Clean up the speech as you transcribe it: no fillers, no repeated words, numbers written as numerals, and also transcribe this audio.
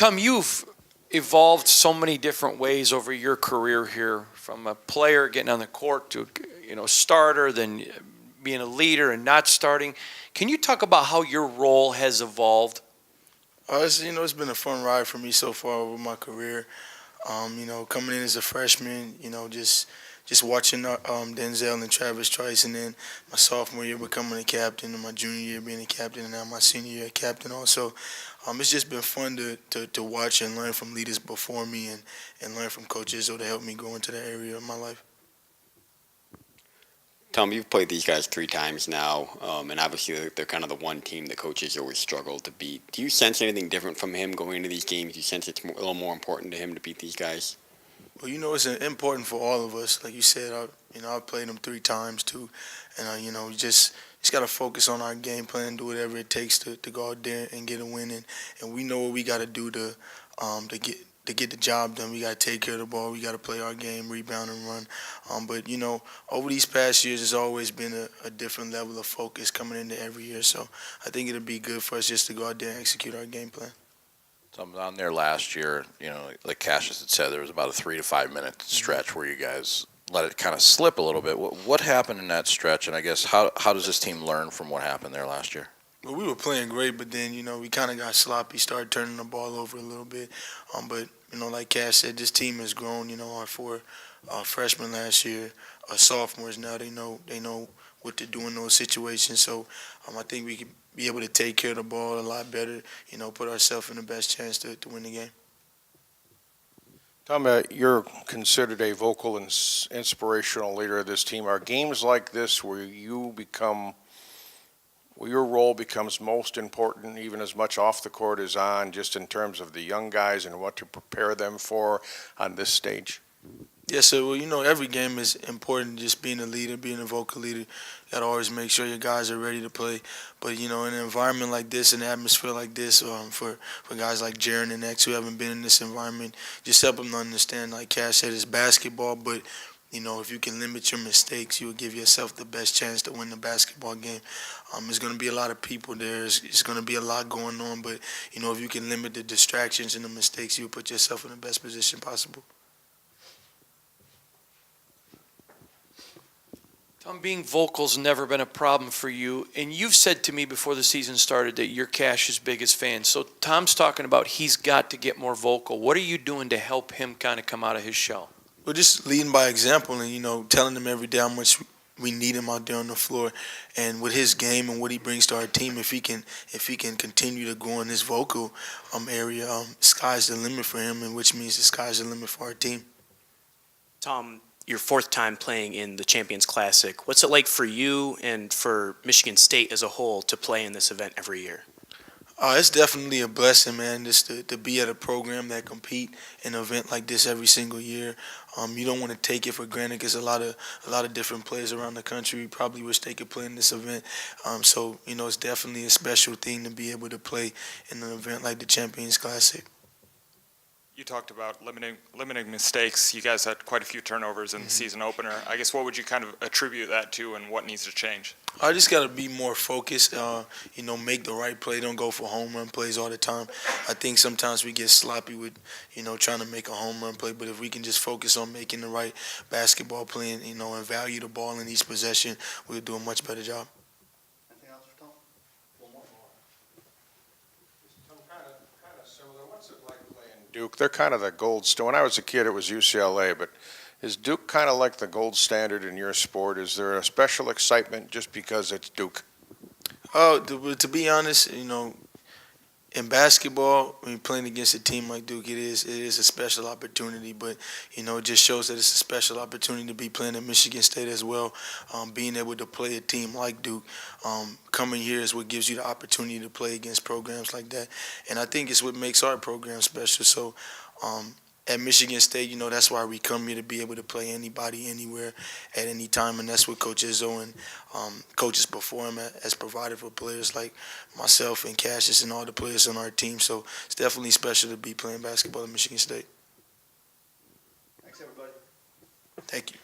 Tum, you've evolved so many different ways over your career here, from a player getting on the court to, starter, then being a leader and not starting. Can you talk about how your role has evolved? It's been a fun ride for me so far over my career. Coming in as a freshman, just watching Denzel and Travis Trice, and then my sophomore year becoming a captain, and my junior year being a captain, and now my senior year a captain also. It's just been fun to watch and learn from leaders before me and learn from coaches to help me go into that area of my life. Tom, you've played these guys 3 times now, and obviously they're kind of the one team that coaches always struggle to beat. Do you sense anything different from him going into these games? Do you sense it's a little more important to him to beat these guys? Well, it's important for all of us. Like you said, I've played them 3 times too, and we just got to focus on our game plan, do whatever it takes to go out there and get a win, and we know what we got to do to get the job done. We got to take care of the ball. We got to play our game, rebound and run. But over these past years, it's always been a different level of focus coming into every year. So I think it'll be good for us just to go out there and execute our game plan. So I'm on there last year, like Cassius had said, there was about a 3 to 5 minute stretch where you guys let it kind of slip a little bit. What happened in that stretch, and I guess how does this team learn from what happened there last year? Well, we were playing great, but then, we kind of got sloppy, started turning the ball over a little bit. But, like Cash said, this team has grown. Our 4 freshmen last year, sophomores now, they know what to do in those situations. So I think we could be able to take care of the ball a lot better, put ourselves in the best chance to win the game. Tom, you're considered a vocal and inspirational leader of this team. Are games like this where your role becomes most important, even as much off the court as on, just in terms of the young guys and what to prepare them for on this stage? Yes, sir. Well, every game is important, just being a leader, being a vocal leader. You got to always make sure your guys are ready to play. But, in an environment like this, an atmosphere like this, for guys like Jaron and X who haven't been in this environment, just help them to understand, like Cash said, it's basketball, but if you can limit your mistakes, you'll give yourself the best chance to win the basketball game. There's going to be a lot of people there. It's going to be a lot going on. But, if you can limit the distractions and the mistakes, you'll put yourself in the best position possible. Tom, being vocal's never been a problem for you. And you've said to me before the season started that you're Cash's biggest fan. So Tom's talking about he's got to get more vocal. What are you doing to help him kind of come out of his shell? Well, just leading by example and, telling him every day how much we need him out there on the floor. And with his game and what he brings to our team, if he can continue to grow in this vocal area, sky's the limit for him, and which means the sky's the limit for our team. Tom, your 4th time playing in the Champions Classic. What's it like for you and for Michigan State as a whole to play in this event every year? It's definitely a blessing, man, just to be at a program that compete in an event like this every single year. You don't want to take it for granted because a lot of different players around the country probably wish they could play in this event. So it's definitely a special thing to be able to play in an event like the Champions Classic. You talked about limiting mistakes. You guys had quite a few turnovers in the season opener. I guess what would you kind of attribute that to, and what needs to change? I just got to be more focused, make the right play. Don't go for home run plays all the time. I think sometimes we get sloppy with, trying to make a home run play. But if we can just focus on making the right basketball play and, and value the ball in each possession, we'll do a much better job. Anything else for Tom? One more. Tom, kind of similar. What's it like playing Duke? They're kind of the gold standard. When I was a kid, it was UCLA, but is Duke kind of like the gold standard in your sport? Is there a special excitement just because it's Duke? To be honest, in basketball, when you're playing against a team like Duke, it is a special opportunity. But it just shows that it's a special opportunity to be playing at Michigan State as well. Being able to play a team like Duke, coming here is what gives you the opportunity to play against programs like that. And I think it's what makes our program special. So at Michigan State, that's why we come here, to be able to play anybody, anywhere, at any time, and that's what Coach Izzo and coaches before him has provided for players like myself and Cassius and all the players on our team. So it's definitely special to be playing basketball at Michigan State. Thanks, everybody. Thank you.